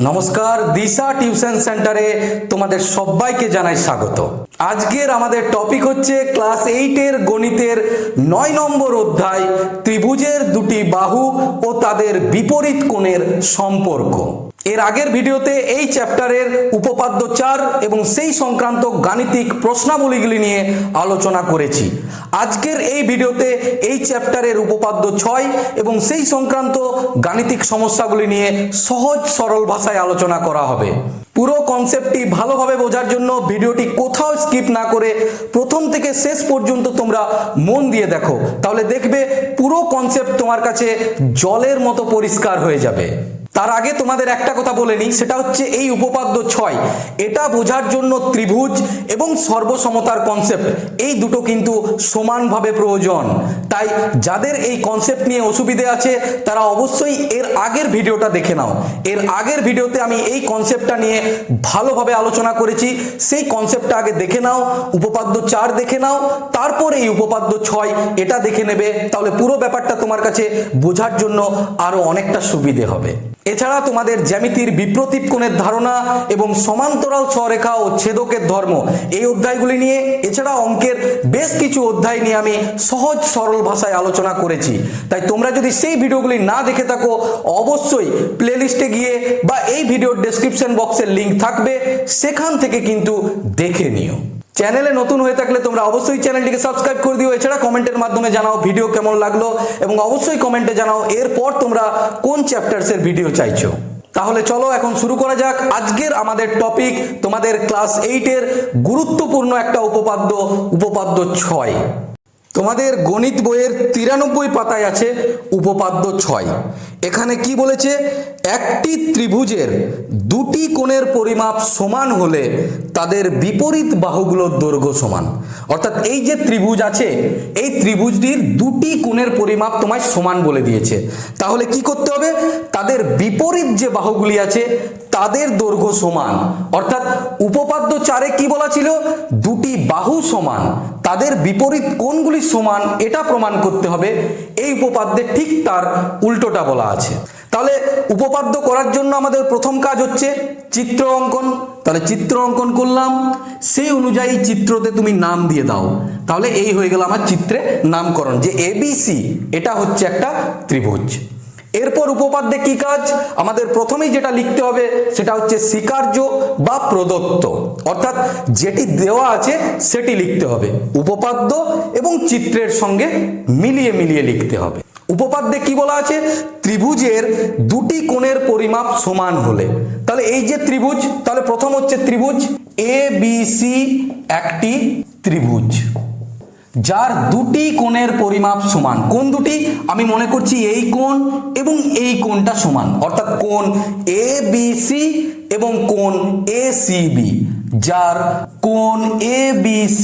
নমস্কার, দিশা টিউশন সেন্টারে তোমাদের সবাইকে জানাই স্বাগত। আজকের আমাদের টপিক হচ্ছে ক্লাস 8 এর গণিতের 9 নম্বর অধ্যায় ত্রিভুজের দুটি বাহু ও তাদের বিপরীত কোণের সম্পর্ক। এর আগের ভিডিওতে এই চ্যাপ্টারের উপপাদ্য 4 এবং সেই সংক্রান্ত গাণিতিক প্রশ্নাবলীগুলি নিয়ে আলোচনা করেছি। আজকের এই ভিডিওতে এই চ্যাপ্টারের উপপাদ্য 6 এবং সেই সংক্রান্ত গাণিতিক সমস্যাগুলি নিয়ে সহজ সরল ভাষায় আলোচনা করা হবে। পুরো কনসেপ্টটি ভালোভাবে বোঝার জন্য ভিডিওটি কোথাও স্কিপ না করে প্রথম থেকে শেষ পর্যন্ত তোমরা মন দিয়ে দেখো, তাহলে দেখবে পুরো কনসেপ্ট তোমার কাছে জলের মতো পরিষ্কার হয়ে যাবে। তার আগে তোমাদের একটা কথা বলে নিই, সেটা হচ্ছে এই উপপাদ্য 6 এটা বোঝার জন্য ত্রিভুজ এবং সর্বসমতার কনসেপ্ট এই দুটো কিন্তু সমানভাবে প্রয়োজন। তাই যাদের এই কনসেপ্ট নিয়ে অসুবিধে আছে তারা অবশ্যই এর আগের ভিডিওটা দেখে নাও। এর আগের ভিডিওতে আমি এই কনসেপ্টটা নিয়ে ভালোভাবে আলোচনা করেছি, সেই কনসেপ্টটা আগে দেখে নাও, উপপাদ্য 4 দেখে নাও, তারপর এই উপপাদ্য 6 এটা দেখে নেবে, তাহলে পুরো ব্যাপারটা তোমার কাছে বোঝার জন্য আরো অনেকটা সুবিধে হবে। এছাড়া তোমাদের জ্যামিতির বিপ্রতীপ কোণের ধারণা এবং সমান্তরাল সরেখা ও ছেদকের ধর্ম এই অধ্যায়গুলি নিয়ে, এছাড়া অঙ্কের বেশ কিছু অধ্যায় নিয়ে আমি সহজ সরল ভাষায় আলোচনা করেছি। তাই তোমরা যদি সেই ভিডিওগুলি না দেখে থাকো অবশ্যই প্লেলিস্টে গিয়ে বা এই ভিডিওর ডেসক্রিপশন বক্সের লিঙ্ক থাকবে, সেখান থেকে কিন্তু দেখে নিও। চ্যানেলে নতুন হয়ে থাকলে তোমরা অবশ্যই চ্যানেলটিকে সাবস্ক্রাইব করে দিও। এছাড়া কমেন্টের মাধ্যমে জানাও ভিডিও কেমন লাগলো এবং অবশ্যই কমেন্টে জানাও এরপর তোমরা কোন চ্যাপ্টারসের ভিডিও চাইছো। তাহলে চলো এখন শুরু করা যাক। আজকের আমাদের টপিক তোমাদের ক্লাস 8 এর গুরুত্বপূর্ণ একটা উপপাদ্য 6। তোমাদের গণিত বইয়ের 93 পাতায় আছে উপপাদ্য 6। এখানে কি বলেছে, একটি ত্রিভুজের দুটি কোণের পরিমাপ সমান হলে তাদের বিপরীত বাহুগুলোর দৈর্ঘ্য সমান। অর্থাৎ এই যে ত্রিভুজ আছে, এই ত্রিভুজটির দুটি কোণের পরিমাপ তোমায় সমান বলে দিয়েছে। তাহলে কি করতে হবে, তাদের বিপরীত যে বাহুগুলি আছে তাদের দৈর্ঘ্য সমান। অর্থাৎ উপপাদ্য 4 কি বলা ছিল, দুটি বাহু সমান, তাদের বিপরীত কোণগুলি সমান, এটা প্রমাণ করতে হবে। এই উপপাদ্যে ঠিক তার উল্টোটা বলা আছে। তাহলে উপপাদ্য করার জন্য আমাদের প্রথম কাজ হচ্ছে চিত্র অঙ্কন। তাহলে চিত্র অঙ্কন করলাম, সেই অনুযায়ী চিত্রতে তুমি নাম দিয়ে দাও। তাহলে এই হয়ে গেল আমার চিত্রে নামকরণ, যে ABC এটা হচ্ছে একটা ত্রিভুজ। এরপর উপপাদ্যে কি কাজ, আমাদের প্রথমেই যেটা লিখতে হবে সেটা হচ্ছে স্বীকার্য বা প্রদত্ত, অর্থাৎ যেটি দেওয়া আছে সেটি লিখতে হবে। উপপাদ্য এবং চিত্রের সঙ্গে মিলিয়ে মিলিয়ে লিখতে হবে। উপপাদ্যে কি বলা আছে, ত্রিভুজের দুটি কোণের পরিমাপ সমান হলে। তাহলে এই যে ত্রিভুজ, তাহলে প্রথম হচ্ছে ত্রিভুজ ABC একটি ত্রিভুজ যার দুটি কোণের পরিমাপ সমান। কোণ দুটি, আমি মনে করছি এই কোণ এবং এই কোণটা সমান, অর্থাৎ কোণ ABC এবং কোণ ACB, যার কোণ ABC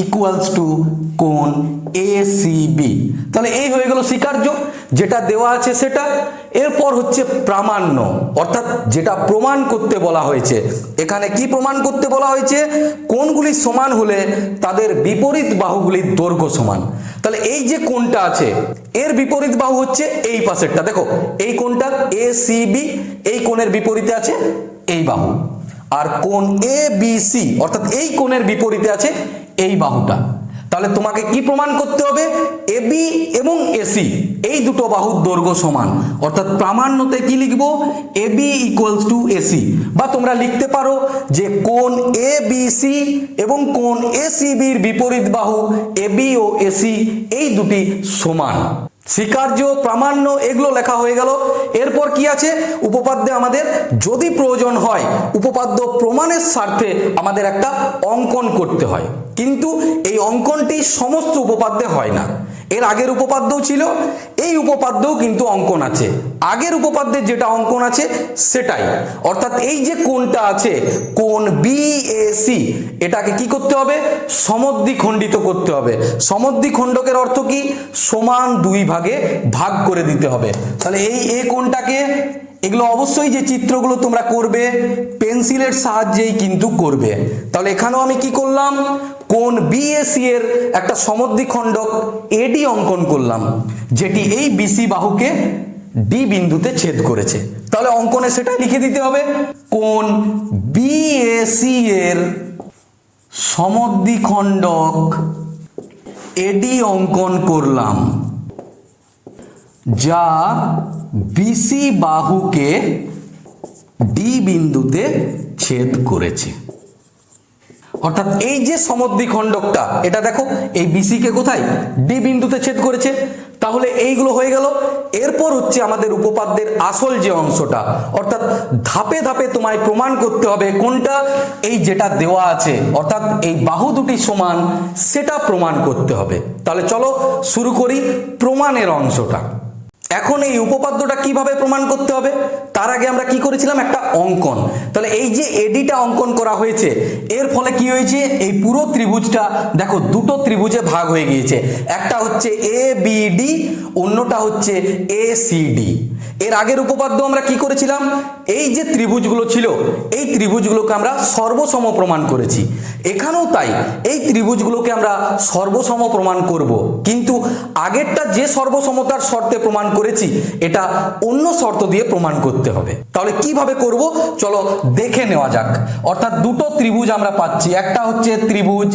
ইকুয়ালস টু কোণ ACB। তাহলে এই হয়ে গেল স্বীকার্য, যেটা দেওয়া আছে সেটা। এরপর হচ্ছে প্রামাণ্য, অর্থাৎ যেটা প্রমাণ করতে বলা হয়েছে। এখানে কি প্রমাণ করতে বলা হয়েছে, কোণগুলি সমান হলে তাদের বিপরীত বাহুগুলির দৈর্ঘ্য সমান। তাহলে এই যে কোণটা আছে এর বিপরীত বাহু হচ্ছে এই পাশেরটা, দেখো এই কোণটা ACB, এই কোণের বিপরীতে আছে এই বাহু। আর কোণ ABC অর্থাৎ এই কোণের বিপরীতে আছে এই বাহুটা। তাহলে তোমাকে কি প্রমাণ করতে হবে, AB এবং AC এই দুটো বাহুর দৈর্ঘ্য সমান। অর্থাৎ প্রামাণ্যতে কি লিখবো, AB ইকুয়ালস টু AC, বা তোমরা লিখতে পারো যে কোণ ABC এবং কোণ ACBর বিপরীত বাহু AB ও AC এই দুটি সমান। স্বীকার্য, প্রামাণ্য এগুলো লেখা হয়ে গেল। এরপর কি আছে, উপপাদ্যে আমাদের যদি প্রয়োজন হয় উপপাদ্য প্রমাণের স্বার্থে আমাদের একটা অঙ্কন করতে হয়, কিন্তু এই অঙ্কনটি সমস্ত উপপাদ্যে হয় না। এর আগের উপপাদ্যও ছিল, এই উপপাদ্যও কিন্তু অঙ্কন আছে। আগের উপপাদ্যে যেটা অঙ্কন আছে সেটাই, অর্থাৎ এই যে কোণটা আছে কোণ BAC, এটাকে কি করতে হবে, সমদ্বিখণ্ডিত করতে হবে। সমদ্বিখণ্ডকের অর্থ কি, সমান দুই ভাগে ভাগ করে দিতে হবে। তাহলে এই কোণটাকে, এগুলো অবশ্যই যে চিত্রগুলো তোমরা করবে পেন্সিলের সাহায্যেই কিন্তু করবে। তাহলে এখানেও আমি কি করলাম, কোণ BAC এর একটা সমদ্বিখণ্ডক AD অঙ্কন করলাম, যেটি এই BC বাহুকে ডি বিন্দুতে ছেদ করেছে। তাহলে অঙ্কনে সেটা লিখে দিতে হবে, কোণ বিএসি এর সমদ্বিখণ্ডক এডি অঙ্কন করলাম, যা বিসি বাহুকে ডি বিন্দুতে ছেদ করেছে। অর্থাৎ এই যে সমদ্বিখণ্ডকটা, এটা দেখো এই বিসি কে কোথায়, ডি বিন্দুতে ছেদ করেছে। তাহলে এইগুলো হয়ে গেল। এরপর হচ্ছে আমাদের উপপাদ্যের আসল যে অংশটা, অর্থাৎ ধাপে ধাপে তোমায় প্রমাণ করতে হবে কোনটা, এই যেটা দেওয়া আছে অর্থাৎ এই বাহু দুটি সমান, সেটা প্রমাণ করতে হবে। তাহলে চলো শুরু করি প্রমাণের অংশটা। এখন এই উপপাদ্যটা কিভাবে প্রমাণ করতে হবে, তার আগে আমরা কি করেছিলাম, একটা অঙ্কন। তাহলে এই যে এডিটা অঙ্কন করা হয়েছে, এর ফলে কি হয়েছে, এই পুরো ত্রিভুজটা দেখো দুটো ত্রিভুজে ভাগ হয়ে গিয়েছে। একটা হচ্ছে এ বি ডি, অন্যটা হচ্ছে এ সি ডি। এর আগের উপপাদ্য আমরা কি করেছিলাম, এই যে ত্রিভুজগুলো ছিল এই ত্রিভুজগুলোকে আমরা সর্বসম প্রমাণ করেছি। এখানেও তাই, এই ত্রিভুজগুলোকে আমরা সর্বসম প্রমাণ করব, কিন্তু আগেরটা যে সর্বসমতার শর্তে প্রমাণ করেছি, এটা অন্য শর্ত দিয়ে প্রমাণ করতে হবে। তাহলে কিভাবে করব চলো দেখে নেওয়া যাক। অর্থাৎ দুটো ত্রিভুজ আমরা পাচ্ছি, একটা হচ্ছে ত্রিভুজ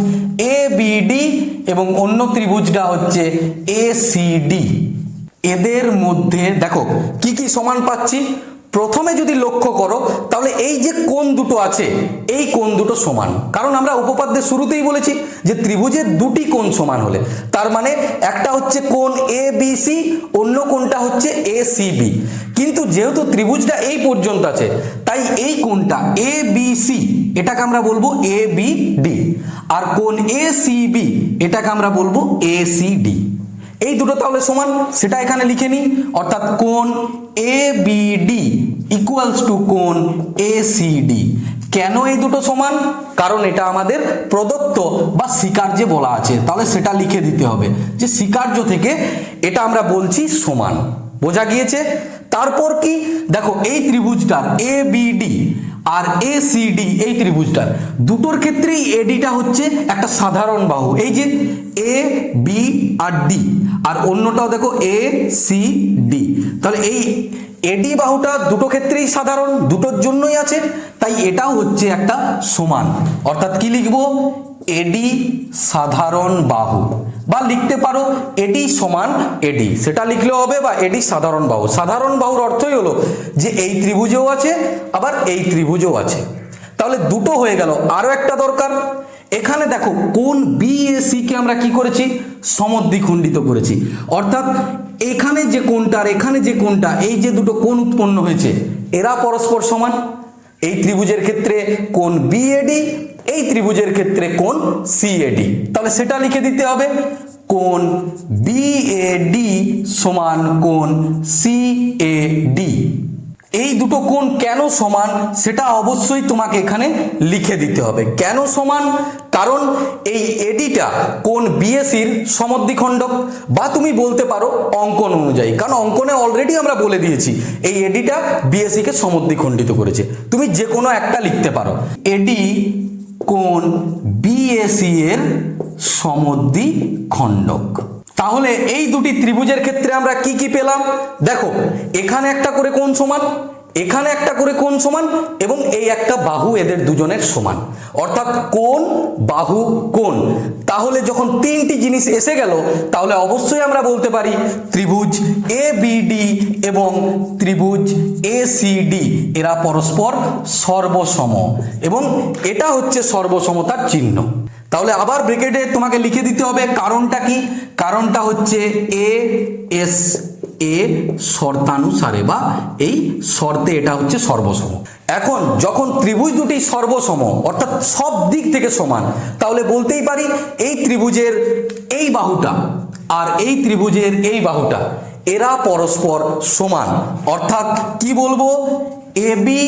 এ বি ডি এবং অন্য ত্রিভুজটা হচ্ছে এ সি ডি। এদের মধ্যে দেখো কি কি সমান পাচ্ছি। প্রথমে যদি লক্ষ্য করো তাহলে এই যে কোণ দুটো আছে, এই কোণ দুটো সমান, কারণ আমরা উপপাদ্যের শুরুতেই বলেছি যে ত্রিভুজের দুটি কোণ সমান হলে, তার মানে একটা হচ্ছে কোণ এ বি সি, অন্য কোণটা হচ্ছে এ সি বি। কিন্তু যেহেতু ত্রিভুজটা এই পর্যন্ত আছে, তাই এই কোণটা এ বি সি এটাকে আমরা বলবো এ বি ডি, আর কোণ এ সি বি এটাকে আমরা বলবো এ সি ডি। এই দুটো তাহলে সমান, সেটা এখানে লিখে নিই। অর্থাৎ কোণ এ বি ডি ইকুয়ালস টু কোণ এ সি ডি। কেন এই দুটো সমান, কারণ এটা আমাদের প্রদত্ত বা স্বীকার্যে বলা আছে, তাহলে সেটা লিখে দিতে হবে যে স্বীকার্য থেকে এটা আমরা বলছি সমান। বোঝা গিয়েছে? তারপর কি দেখো, এই ত্রিভুজটার এ বি ডি আর এ সি ডি, এই ত্রিভুজটার দুটোর ক্ষেত্রেই এডিটা হচ্ছে একটা সাধারণ বাহু, এই যে এ বি আর ডি, আর অন্যটাও দেখো এ সি ডি। তাহলে এই এডি বাহুটা দুটো ক্ষেত্রেই সাধারণ, দুটোর জন্যই আছে, তাই এটাও হচ্ছে একটা সমান। অর্থাৎ কি লিখবো, এডি সাধারণ বাহু, বা লিখতে পারো এডি সমান এডি, সেটা লিখলেও হবে, বা এডি সাধারণ বাহু। সাধারণ বাহুর অর্থই হলো যে এই ত্রিভুজেও আছে আবার এই ত্রিভুজেও আছে। তাহলে দুটো হয়ে গেল, আরো একটা দরকার। এখানে দেখো কোণ বিএসি কে আমরা কি করেছি, সমদ্বিখণ্ডিত করেছি। অর্থাৎ এখানে যে কোণটা আর এখানে যে কোণটা, এই যে দুটো কোণ উৎপন্ন হয়েছে, এরা পরস্পর সমান। এই ত্রিভুজের ক্ষেত্রে কোণ বিএডি, এই ত্রিভুজের ক্ষেত্রে কোণ সিএডি। তাহলে সেটা লিখে দিতে হবে, কোণ বিএডি সমান কোণ সিএডি। এই দুটো কোণ কেন সমান সেটা অবশ্যই তোমাকে এখানে লিখে দিতে হবে। কেন সমান, কারণ এই এডিটা কোণ বিএসির সমদ্বিখণ্ডক, বা তুমি বলতে পারো অঙ্কন অনুযায়ী, কারণ অঙ্কনে অলরেডি আমরা বলে দিয়েছি এই এডিটা বিএসি কে সমদ্বিখণ্ডিত করেছে। তুমি যে কোনো একটা লিখতে পারো, এডি কোণ বিএসি এর সমদ্বিখণ্ডক। তাহলে এই দুটি ত্রিভুজের ক্ষেত্রে আমরা কি কি পেলাম, দেখো এখানে একটা করে কোণ সমান, এখানে একটা করে কোণ সমান, এবং এই একটা বাহু এদের দুজনের সমান। অর্থাৎ কোণ বাহু কোণ। তাহলে যখন তিনটি জিনিস এসে গেল, তাহলে অবশ্যই আমরা বলতে পারি ত্রিভুজ এ বি ডি এবং ত্রিভুজ এ সি ডি এরা পরস্পর সর্বসম, এবং এটা হচ্ছে সর্বসমতার চিহ্ন। তাহলে আবার ব্র্যাকেটে তোমাকে লিখে দিতে হবে কারণটা কি, কারণটা হচ্ছে এ এস এ শর্তানুসারে, বা এই শর্তে এটা হচ্ছে সর্বসম। এখন যখন ত্রিভুজ দুটি সর্বসম অর্থাৎ সব দিক থেকে সমান, তাহলে বলতেই পারি এই ত্রিভুজের এই বাহুটা আর এই ত্রিভুজের এই বাহুটা এরা পরস্পর সমান। অর্থাৎ কি বলবো, এবি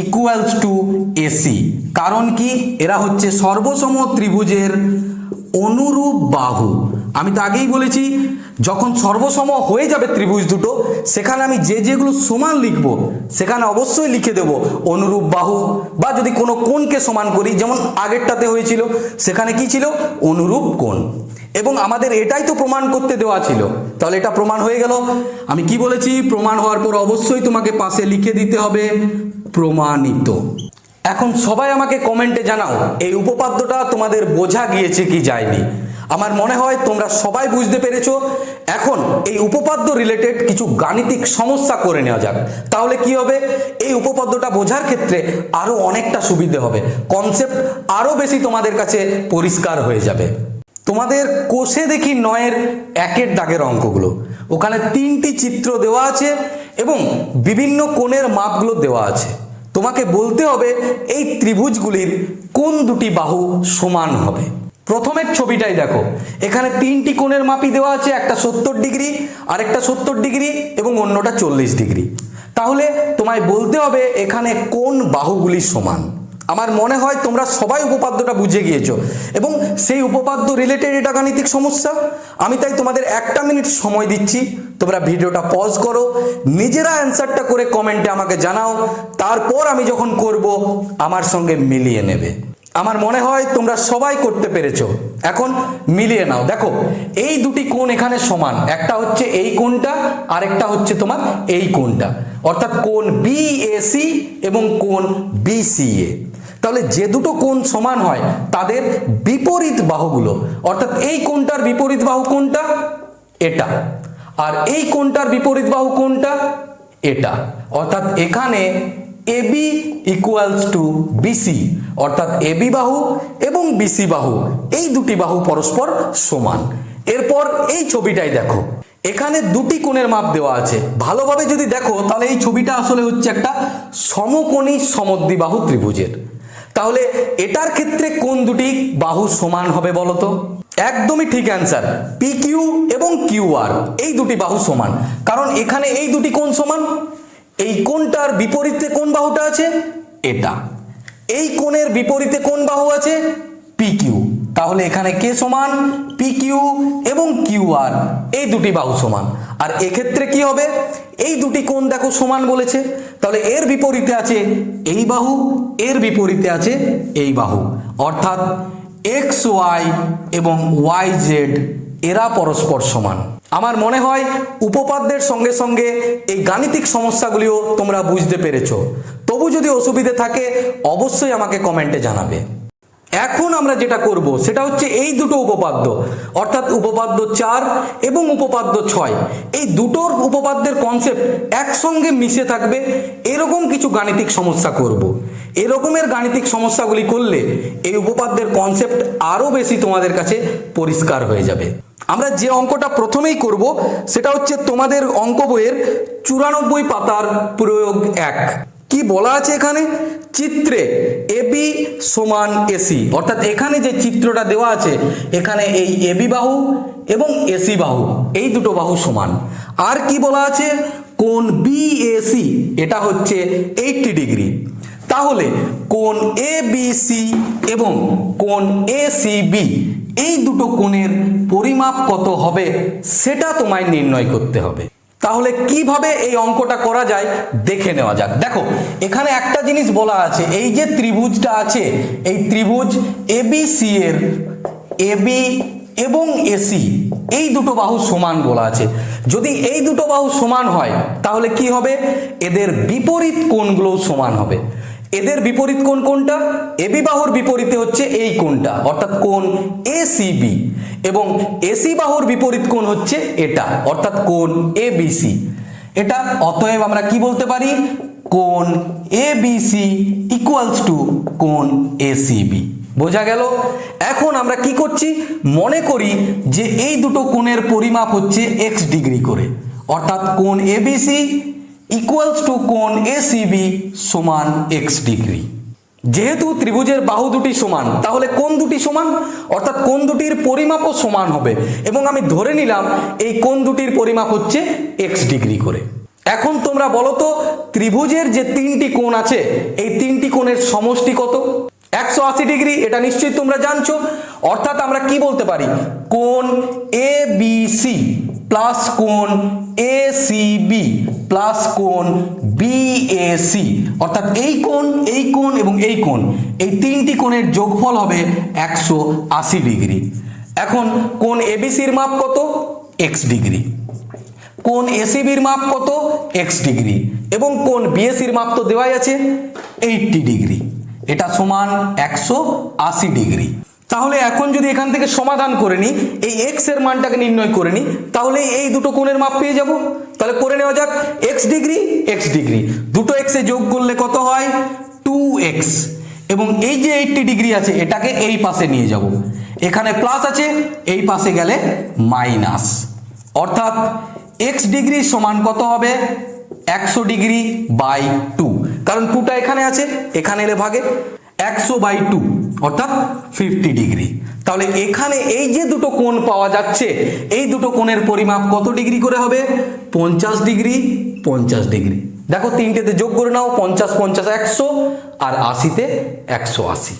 ইকুয়ালস টু এসি। কারণ কি, এরা হচ্ছে সর্বসম ত্রিভুজের অনুরূপ বাহু। আমি তো আগেই বলেছি যখন সর্বসম হয়ে যাবে ত্রিভুজ দুটো, সেখানে আমি যেগুলো সমান লিখব সেখানে অবশ্যই লিখে দেব অনুরূপ বাহু, বা যদি কোনো কোণকে সমান করি, যেমন আগেরটাতে হয়েছিল সেখানে কি ছিল, অনুরূপ কোণ। এবং আমাদের এটাই তো প্রমাণ করতে দেওয়া ছিল, তাহলে এটা প্রমাণ হয়ে গেল। আমি কি বলেছি, প্রমাণ হওয়ার পর অবশ্যই তোমাকে পাশে লিখে দিতে হবে প্রমাণিত। এখন সবাই আমাকে কমেন্টে জানাও এই উপপাদ্যটা তোমাদের বোঝা গিয়েছে কি যায়নি। আমার মনে হয় তোমরা সবাই বুঝতে পেরেছো। এখন এই উপপাদ্য রিলেটেড কিছু গাণিতিক সমস্যা করে নেওয়া যাক, তাহলে কি হবে, এই উপপাদ্যটা বোঝার ক্ষেত্রে আরো অনেকটা সুবিধে হবে, কনসেপ্ট আরো বেশি তোমাদের কাছে পরিষ্কার হয়ে যাবে। তোমাদের কোষে দেখি 9-এর 1-এর দাগের অঙ্কগুলো, ওখানে 3টি চিত্র দেওয়া আছে এবং বিভিন্ন কোণের মাপগুলো দেওয়া আছে। তোমাকে বলতে হবে এই ত্রিভুজগুলির কোন দুটি বাহু সমান হবে। প্রথমের ছবিটাই দেখো, এখানে 3টি কোণের মাপই দেওয়া আছে, একটা 70 ডিগ্রি, আরেকটা 70 ডিগ্রি এবং অন্যটা 40 ডিগ্রি। তাহলে তোমায় বলতে হবে এখানে কোন বাহুগুলি সমান। আমার মনে হয় তোমরা সবাই উপপাদ্যটা বুঝে গিয়েছো এবং সেই উপপাদ্য রিলেটেড এটা গাণিতিক সমস্যা। আমি তাই তোমাদের 1টা মিনিট সময় দিচ্ছি, তোমরা ভিডিওটা পজ করো, নিজেরা অ্যান্সারটা করে কমেন্টে আমাকে জানাও, তারপর আমি যখন করব আমার সঙ্গে মিলিয়ে নেবে। আমার মনে হয় তোমরা সবাই করতে পেরেছো, এখন মিলিয়ে নাও। দেখো এই দুটি কোণ এখানে সমান, একটা হচ্ছে এই কোণটা আর একটা হচ্ছে তোমার এই কোণটা, অর্থাৎ কোণ বিএসি এবং কোণ বিসিএ। তাহলে যে দুটো কোণ সমান হয় তাদের বিপরীত বাহুগুলো, অর্থাৎ এই কোণটার বিপরীত বাহু কোনটা, এটা, আর এই কোণটার বিপরীত বাহু কোনটা, এটা। অর্থাৎ এখানে এবি ইকুয়ালস টু বিসি, অর্থাৎ এবি বাহু এবং বিসি বাহু এই দুটি বাহু পরস্পর সমান। এরপর এই ছবিটাই দেখো, এখানে দুটি কোণের মাপ দেওয়া আছে। ভালোভাবে যদি দেখো তাহলে এই ছবিটা আসলে হচ্ছে একটা সমকোণী সমদ্বিবাহু ত্রিভুজের। তাহলে এটার ক্ষেত্রে কোন দুটি বাহু সমান হবে বলো তো? একদমই ঠিক অ্যান্সার, পি কিউ এবং কিউ আর এই দুটি বাহু সমান, কারণ এখানে এই দুটি কোণ সমান। এই কোণটার বিপরীতে কোন বাহুটা আছে, এটা। এই কোণের বিপরীতে কোন বাহু আছে, পি কিউ। তাহলে এখানে কে সমান, পি কিউ এবং কিউ আর এই দুটি বাহু সমান। আর এক্ষেত্রে কি হবে, এই দুটি কোণ দেখো সমান বলেছে, তাহলে এর বিপরীতে আছে এই বাহু, এর বিপরীতে আছে এই বাহু, অর্থাৎ এক্স ওয়াই এবং ওয়াই জেড এরা পরস্পর সমান। আমার মনে হয় উপপাদ্যের সঙ্গে সঙ্গে এই গাণিতিক সমস্যাগুলিও তোমরা বুঝতে পেরেছো। তবু যদি অসুবিধে থাকে অবশ্যই আমাকে কমেন্টে জানাবে। এখন আমরা যেটা করব সেটা হচ্ছে এই দুটো উপপাদ্য, অর্থাৎ উপপাদ্য 4 এবং উপপাদ্য 6, এই দুটোর উপপাদ্যের কনসেপ্ট একসঙ্গে মিশে থাকবে, এরকম কিছু গাণিতিক সমস্যা করব। এরকমের গাণিতিক সমস্যাগুলি করলে এই উপপাদ্যের কনসেপ্ট আরো বেশি তোমাদের কাছে পরিষ্কার হয়ে যাবে। আমরা যে অঙ্কটা প্রথমেই করব সেটা হচ্ছে তোমাদের অঙ্ক বইয়ের 94 পাতার প্রয়োগ 1। কি বলা আছে এখানে, চিত্রে এবি সমান এসি, অর্থাৎ এখানে যে চিত্রটা দেওয়া আছে এখানে এই এবি বাহু এবং এসি বাহু এই দুটো বাহু সমান। আর কি বলা আছে, কোণ বিএসি এটা হচ্ছে 80 ডিগ্রি। তাহলে কোণ এবিসি এবং কোণ এসিবি এই দুটো কোণের পরিমাপ কত হবে সেটা তোমায় নির্ণয় করতে হবে। তাহলে কিভাবে এই অঙ্কটা করা যায় দেখে নেওয়া যাক। দেখো এখানে একটা জিনিস বলা আছে, এই যে ত্রিভুজটা আছে এই ত্রিভুজ এবিসি এর এবি এবং এসি এই দুটো বাহু সমান বলা আছে। যদি এই দুটো বাহু সমান হয় তাহলে কি হবে, এদের বিপরীত কোণগুলো সমান হবে। এদের বিপরীত কোণ কোনটা, এবি বাহুর বিপরীতে হচ্ছে এই কোণটা, অর্থাৎ কোণ এসিবি, এবং এসি বাহুর বিপরীত কোণ হচ্ছে এটা, অর্থাৎ কোণ এবিসি। এটা অতএব আমরা কি বলতে পারি, কোণ এবিসি ইকুয়ালস টু কোণ এসিবি। বোঝা গেল? এখন আমরা কি করছি, মনে করি যে এই দুটো কোণের পরিমাপ হচ্ছে x ডিগ্রি করে, অর্থাৎ কোণ এবিসি ইকুয়ালস টু কোণ এসিবি সমান x ডিগ্রি। যেহেতু ত্রিভুজের বাহু দুটি সমান তাহলে কোণ দুটি সমান, অর্থাৎ কোণ দুটির পরিমাপও সমান হবে, এবং আমি ধরে নিলাম এই কোণ দুটির পরিমাপ হচ্ছে x ডিগ্রি করে। এখন তোমরা বলো তো ত্রিভুজের যে 3টি কোণ আছে এই 3টি কোণের সমষ্টি কত? 180 ডিগ্রি, এটা নিশ্চয়ই তোমরা জানছো। অর্থাৎ আমরা কি বলতে পারি, কোণ এবিসি প্লাস কোণ এসিবি প্লাস কোণ বিএসি, অর্থাৎ এই কোণ এবং এই কোণ, এই 3টি কোণের যোগফল হবে 180 ডিগ্রি। এখন কোণ এবিসির মাপ কত? X degree. কোণ এসিবির মাপ কত? X degree. এবং কোণ বিএসির মাপ তো দেওয়াই আছে 80 ডিগ্রি। এটা সমান 180 ডিগ্রি। তাহলে এখন যদি এখান থেকে সমাধান করে নিই, এই এক্স এর মানটাকে নির্ণয় করে নিই, তাহলে এই দুটো কোণের মাপ পেয়ে যাব। তাহলে করে নেওয়া যাক, এক্স ডিগ্রি এক্স ডিগ্রি, দুটো এক্সে যোগ করলে কত হয়? 2x। এবং এই যে 80 ডিগ্রি আছে এটাকে এই পাশে নিয়ে যাব, এখানে প্লাস আছে, এই পাশে গেলে মাইনাস। অর্থাৎ এক্স ডিগ্রি সমান কত হবে? 100 ডিগ্রি বাই 2, কারণ 2টা এখানে আছে, এখানে এলে ভাগে 100 বাই 2 অর্থাৎ 50 ডিগ্রি। তাহলে এখানে এই যে দুটো কোণ পাওয়া যাচ্ছে, এই দুটো কোণের পরিমাপ কত ডিগ্রি করে হবে? 50 ডিগ্রি 50 ডিগ্রি। দেখো তিনটেতে যোগ করে নাও, 50 50 100 আর 80তে 180।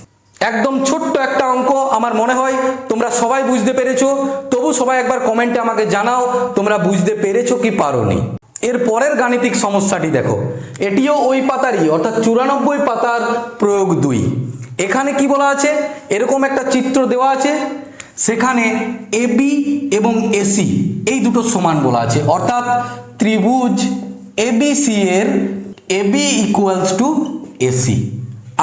একদম ছোট্ট একটা অঙ্ক, আমার মনে হয় তোমরা সবাই বুঝতে পেরেছো। তবু সবাই একবার কমেন্টে আমাকে জানাও তোমরা বুঝতে পেরেছো কি পারোনি। এর পরের গাণিতিক সমস্যাটি দেখো, এটিও ওই পাতারই, অর্থাৎ 94 পাতার প্রয়োগ 2। এখানে কি বলা আছে? এরকম একটা চিত্র দেওয়া আছে, সেখানে এবি এবং এসি এই দুটো সমান বলা আছে, অর্থাৎ ত্রিভুজ এবিসি এর এবি ইকুয়ালস টু এসি।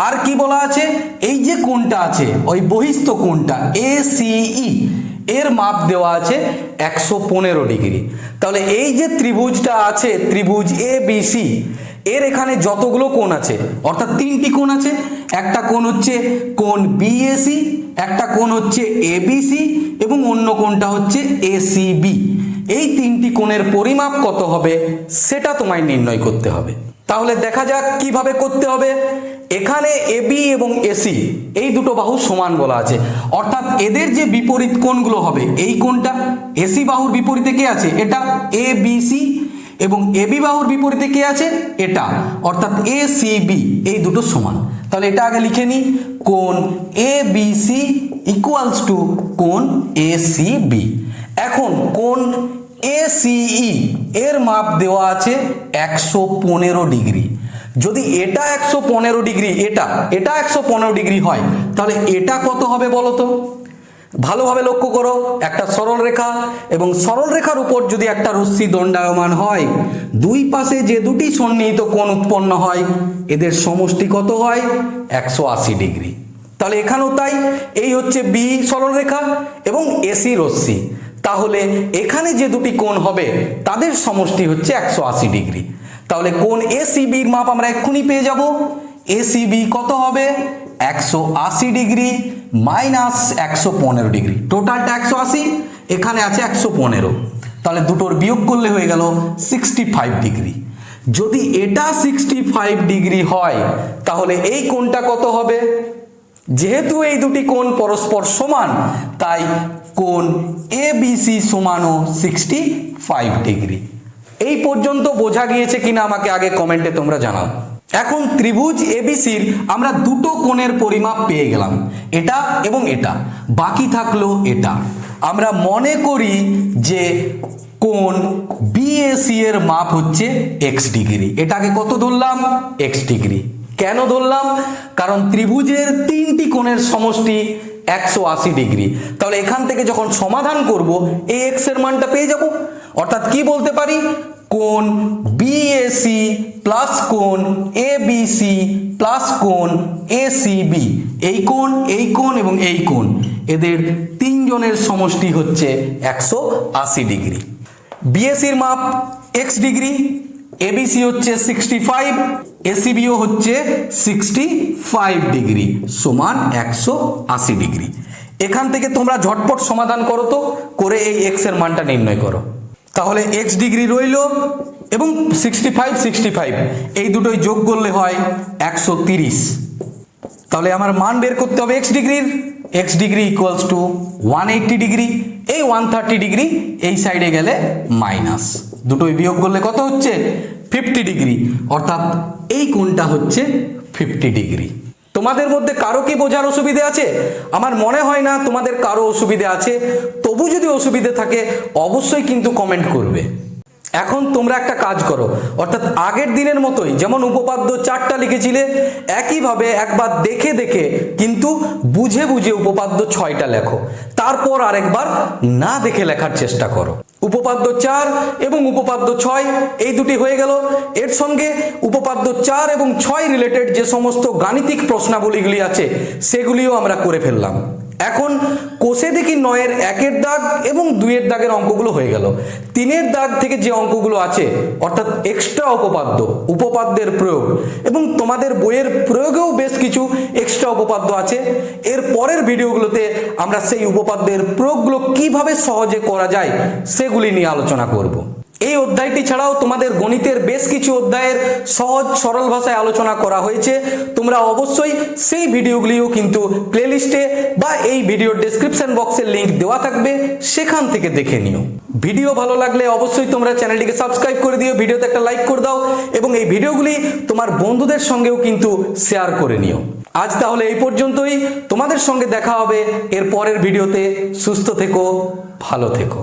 আর কি বলা আছে? এই যে কোণটা আছে, ওই বহিস্থ কোণটা এসিই এর মাপ দেওয়া আছে 115 ডিগ্রি। তাহলে এই যে ত্রিভুজটা আছে, ত্রিভুজ এবিসি, এর এখানে যতগুলো কোণ আছে, অর্থাৎ 3টি কোণ আছে। একটা কোণ হচ্ছে কোণ বিএসি, একটা কোণ হচ্ছে এবিসি এবং অন্য কোণটা হচ্ছে এসিবি। এই 3টি কোণের পরিমাপ কত হবে সেটা তোমায় নির্ণয় করতে হবে। তাহলে দেখা যাক কিভাবে করতে হবে। এখানে এবি এবং এসি এই দুটো বাহু সমান বলা আছে, অর্থাৎ এদের যে বিপরীত কোণগুলো হবে, এই কোণটা এসি বাহুর বিপরীতে কে আছে? এটা এবিসি। এবং এবি বাহুর বিপরীতে কে আছে? এটা, অর্থাৎ এসিবি। এই দুটো সমান। তাহলে এটা আগে লিখে নিই, কোণ এবিসি ইকুয়ালস টু কোণ এসিবি। এখন কোণ এসিই এর মাপ দেওয়া আছে 115 ডিগ্রি। যদি এটা 115 ডিগ্রি, এটা 115 ডিগ্রি হয়, তাহলে এটা কত হবে বলো তো? ভালোভাবে লক্ষ্য করো, একটা সরল রেখা, এবং সরল রেখার উপর যদি একটা রশ্মি দণ্ডায়মান হয়, দুই পাশে যে দুটি সন্নিহিত কোণ উৎপন্ন হয়, এদের সমষ্টি কত হয়? 180 ডিগ্রি। তাহলে এখানেও তাই, এই হচ্ছে বি সরল রেখা এবং এসি রশ্মি। তাহলে এখানে যে দুটি কোণ হবে তাদের সমষ্টি হচ্ছে 180 ডিগ্রি। তাহলে কোণ এসিবির মাপ আমরা এক্ষুনি পেয়ে যাব। এসিবি কত হবে? 180 ডিগ্রি মাইনাস 115 ডিগ্রি। টোটালটা 180, এখানে আছে 115, তাহলে দুটোর বিয়োগ করলে হয়ে গেল 65 ডিগ্রি। যদি এটা 65 ডিগ্রি হয়, তাহলে এই কোণটা কত হবে? যেহেতু এই দুটি কোণ পরস্পর সমান, তাই কোণ এবিসি সমানও 65 ডিগ্রি। এই পর্যন্ত বোঝা গিয়েছে কিনা আমাকে আগে কমেন্টে তোমরা জানাও। এখন ত্রিভুজ এবিসির আমরা দুটো কোণের পরিমাপ পেয়ে গেলাম, এটা এবং এটা, বাকি থাকলো এটা। আমরা মনে করি যে কোণ বিএসি এর মাপ হচ্ছে এক্স ডিগ্রি। এটাকে কত ধরলাম? X degree. কেন ধরলাম? কারণ ত্রিভুজের 3টি কোণের সমষ্টি 180 ডিগ্রি। তাহলে এখান থেকে যখন সমাধান করব, এই এক্স এর মানটা পেয়ে যাব। অর্থাৎ কি বলতে পারি? কোণ বিএসি প্লাস কোণ এবিসি প্লাস কোণ এসিবি, এই কোণ এবং এই কোণ, এদের তিনজনের সমষ্টি হচ্ছে 180 ডিগ্রি। বিএসির মাপ এক্স ডিগ্রি, এবিসি হচ্ছে 65, এসিবিও হচ্ছে 65 ডিগ্রি সমান 180 ডিগ্রি। এখান থেকে তোমরা ঝটপট সমাধান করো তো, করে এই এক্স এর মানটা নির্ণয় করো। তাহলে এক্স ডিগ্রি রইল এবং 65 এই দুটোই যোগ করলে হয় 130। তাহলে আমার মান বের করতে হবে এক্স ডিগ্রির। X degree equals to 180 degree. এই 130 ডিগ্রি এই সাইডে গেলে মাইনাস, দুটোই বিয়োগ করলে কত হচ্ছে? 50 ডিগ্রি। অর্থাৎ এই কোণটা হচ্ছে 50 ডিগ্রি। তোমাদের মধ্যে কারো কি বোঝার অসুবিধে আছে? আমার মনে হয় না তোমাদের কারো অসুবিধে আছে। তবু যদি অসুবিধে থাকে অবশ্যই কিন্তু কমেন্ট করবে। এখন তোমরা একটা কাজ করো, অর্থাৎ আগের দিনের মতোই যেমন উপপাদ্য 4টা লিখেছিলে একইভাবে একবার দেখে দেখে কিন্তু বুঝে বুঝে উপপাদ্য 6টা লেখো, তারপর আরেকবার না দেখে লেখার চেষ্টা করো। উপপাদ্য 4 এবং উপপাদ্য 6 এই দুটি হয়ে গেল। এর সঙ্গে উপপাদ্য 4 এবং 6 রিলেটেড যে সমস্ত গাণিতিক প্রশ্নাবলীগুলি আছে সেগুলিও আমরা করে ফেললাম। এখন কোষে দেখি 9-এর 1-এর দাগ এবং 2-এর দাগের অঙ্কগুলো হয়ে গেল। 3-এর দাগ থেকে যে অঙ্কগুলো আছে অর্থাৎ এক্সট্রা উপপাদ্য, উপপাদ্যের প্রয়োগ, এবং তোমাদের বইয়ের প্রয়োগেও বেশ কিছু এক্সট্রা উপপাদ্য আছে। এর পরের ভিডিওগুলোতে আমরা সেই উপপাদ্যের প্রয়োগগুলো কিভাবে সহজে করা যায় সেগুলি নিয়ে আলোচনা করব। এই অধ্যায়টি ছাড়াও তোমাদের গণিতের বেশ কিছু অধ্যায়ের সহজ সরল ভাষায় আলোচনা করা হয়েছে। তোমরা অবশ্যই সেই ভিডিওগুলিও কিন্তু প্লেলিস্টে বা এই ভিডিওর ডেসক্রিপশন বক্সের লিংক দেওয়া থাকবে, সেখান থেকে দেখে নিও। ভিডিও ভালো লাগলে অবশ্যই তোমরা চ্যানেলটিকে সাবস্ক্রাইব করে দিও, ভিডিওতে একটা লাইক করে দাও এবং এই ভিডিওগুলি তোমার বন্ধুদের সঙ্গেও কিন্তু শেয়ার করে নিও। আজ তাহলে এই পর্যন্তই, তোমাদের সঙ্গে দেখা হবে এর পরের ভিডিওতে। সুস্থ থেকো, ভালো থেকো।